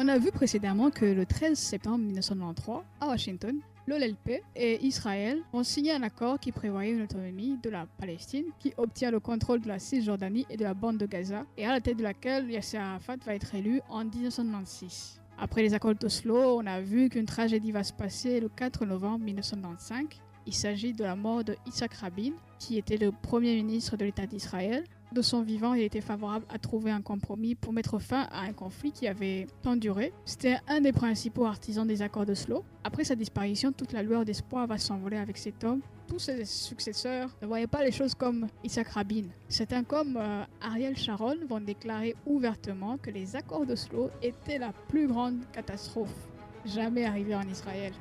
On a vu précédemment que le 13 septembre 1993, à Washington, l'OLP et Israël ont signé un accord qui prévoyait une autonomie de la Palestine qui obtient le contrôle de la Cisjordanie et de la bande de Gaza et à la tête de laquelle Yasser Arafat va être élu en 1996. Après les accords d'Oslo, on a vu qu'une tragédie va se passer le 4 novembre 1995. Il s'agit de la mort de Yitzhak Rabin, qui était le premier ministre de l'État d'Israël. De son vivant, il était favorable à trouver un compromis pour mettre fin à un conflit qui avait tant duré. C'était un des principaux artisans des accords d'Oslo. Après sa disparition, toute la lueur d'espoir va s'envoler avec cet homme. Tous ses successeurs ne voyaient pas les choses comme Yitzhak Rabin. Certains comme Ariel Sharon vont déclarer ouvertement que les accords d'Oslo étaient la plus grande catastrophe jamais arrivée en Israël.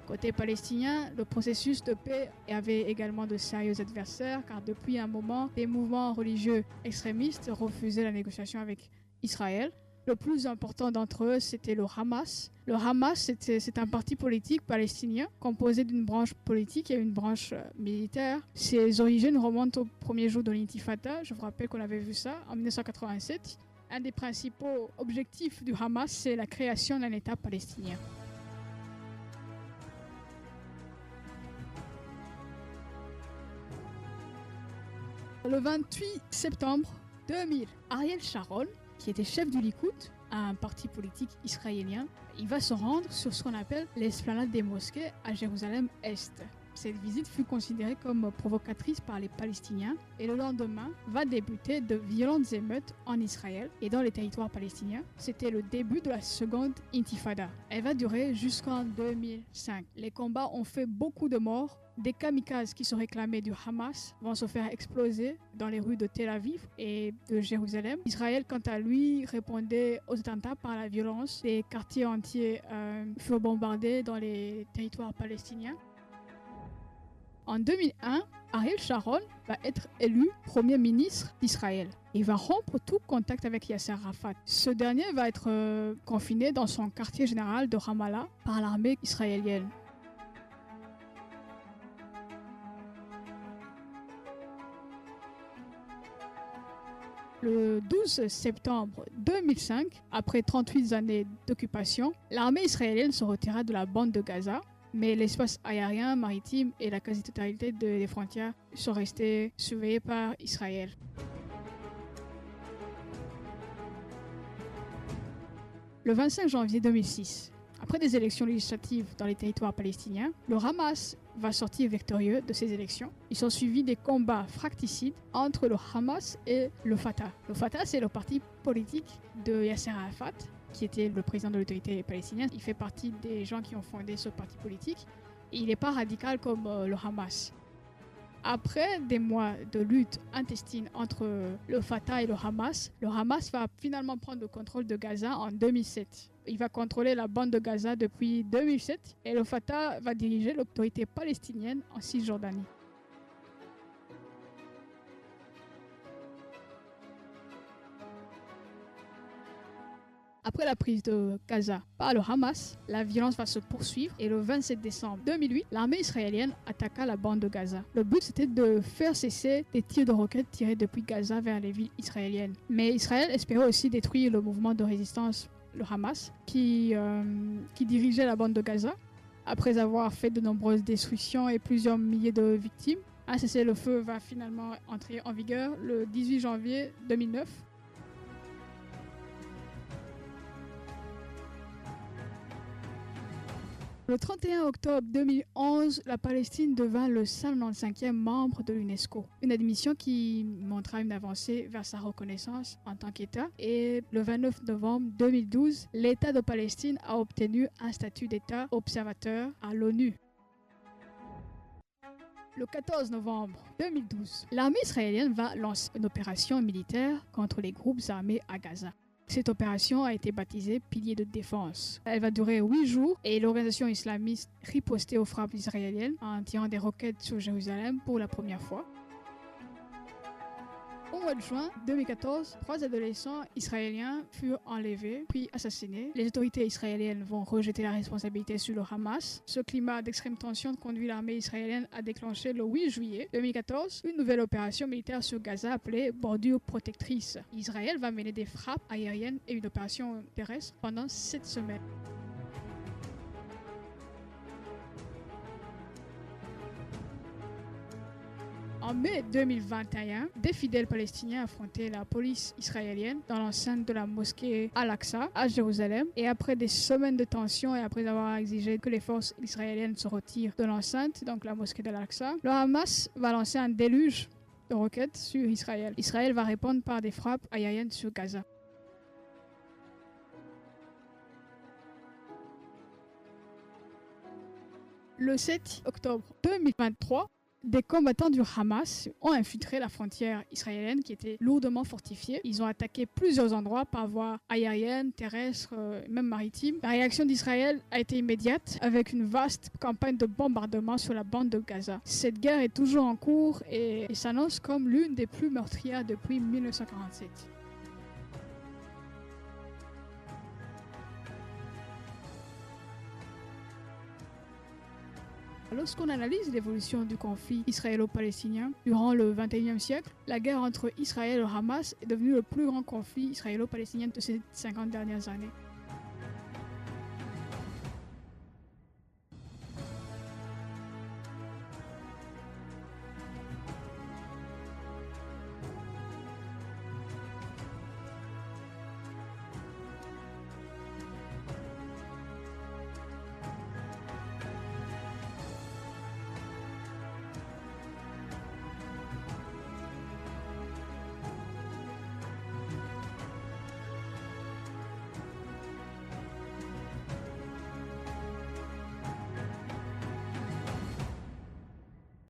Côté palestinien, le processus de paix avait également de sérieux adversaires car depuis un moment, des mouvements religieux extrémistes refusaient la négociation avec Israël. Le plus important d'entre eux, c'était le Hamas. Le Hamas, c'est un parti politique palestinien composé d'une branche politique et une branche militaire. Ses origines remontent au premier jour de l'intifada. Je vous rappelle qu'on avait vu ça en 1987. Un des principaux objectifs du Hamas, c'est la création d'un État palestinien. Le 28 septembre 2000, Ariel Sharon, qui était chef du Likoud, un parti politique israélien, il va se rendre sur ce qu'on appelle l'esplanade des mosquées à Jérusalem-Est. Cette visite fut considérée comme provocatrice par les Palestiniens et le lendemain va débuter de violentes émeutes en Israël et dans les territoires palestiniens. C'était le début de la seconde intifada. Elle va durer jusqu'en 2005. Les combats ont fait beaucoup de morts. Des kamikazes qui se réclamaient du Hamas vont se faire exploser dans les rues de Tel Aviv et de Jérusalem. Israël, quant à lui, répondait aux attentats par la violence. Des quartiers entiers furent bombardés dans les territoires palestiniens. En 2001, Ariel Sharon va être élu Premier ministre d'Israël. Il va rompre tout contact avec Yasser Arafat. Ce dernier va être confiné dans son quartier général de Ramallah par l'armée israélienne. Le 12 septembre 2005, après 38 années d'occupation, l'armée israélienne se retira de la bande de Gaza, mais l'espace aérien, maritime et la quasi-totalité des frontières sont restés surveillés par Israël. Le 25 janvier 2006, après des élections législatives dans les territoires palestiniens, le Hamas va sortir victorieux de ces élections. Ils sont suivis des combats fracticides entre le Hamas et le Fatah. Le Fatah, c'est le parti politique de Yasser Arafat, qui était le président de l'autorité palestinienne. Il fait partie des gens qui ont fondé ce parti politique. Et il n'est pas radical comme le Hamas. Après des mois de lutte intestine entre le Fatah et le Hamas va finalement prendre le contrôle de Gaza en 2007. Il va contrôler la bande de Gaza depuis 2007 et le Fatah va diriger l'autorité palestinienne en Cisjordanie. Après la prise de Gaza par le Hamas, la violence va se poursuivre et le 27 décembre 2008, l'armée israélienne attaqua la bande de Gaza. Le but c'était de faire cesser des tirs de roquettes tirés depuis Gaza vers les villes israéliennes. Mais Israël espérait aussi détruire le mouvement de résistance, le Hamas, qui dirigeait la bande de Gaza. Après avoir fait de nombreuses destructions et plusieurs milliers de victimes, un cessez-le-feu va finalement entrer en vigueur le 18 janvier 2009. Le 31 octobre 2011, la Palestine devint le 195e membre de l'UNESCO, une admission qui montra une avancée vers sa reconnaissance en tant qu'État. Et le 29 novembre 2012, l'État de Palestine a obtenu un statut d'État observateur à l'ONU. Le 14 novembre 2012, l'armée israélienne va lancer une opération militaire contre les groupes armés à Gaza. Cette opération a été baptisée Pilier de défense. Elle va durer 8 jours et l'organisation islamiste ripostait aux frappes israéliennes en tirant des roquettes sur Jérusalem pour la première fois. Au mois de juin 2014, 3 adolescents israéliens furent enlevés puis assassinés. Les autorités israéliennes vont rejeter la responsabilité sur le Hamas. Ce climat d'extrême tension conduit l'armée israélienne à déclencher le 8 juillet 2014 une nouvelle opération militaire sur Gaza appelée Bordure protectrice. Israël va mener des frappes aériennes et une opération terrestre pendant 7 semaines. En mai 2021, des fidèles palestiniens affrontaient la police israélienne dans l'enceinte de la mosquée Al-Aqsa à Jérusalem. Et après des semaines de tension et après avoir exigé que les forces israéliennes se retirent de l'enceinte, donc la mosquée d'Al-Aqsa, le Hamas va lancer un déluge de roquettes sur Israël. Israël va répondre par des frappes aériennes sur Gaza. Le 7 octobre 2023, des combattants du Hamas ont infiltré la frontière israélienne qui était lourdement fortifiée. Ils ont attaqué plusieurs endroits par voie aérienne, terrestre, même maritime. La réaction d'Israël a été immédiate avec une vaste campagne de bombardement sur la bande de Gaza. Cette guerre est toujours en cours et s'annonce comme l'une des plus meurtrières depuis 1947. Lorsqu'on analyse l'évolution du conflit israélo-palestinien durant le XXIe siècle, la guerre entre Israël et le Hamas est devenue le plus grand conflit israélo-palestinien de ces 50 dernières années.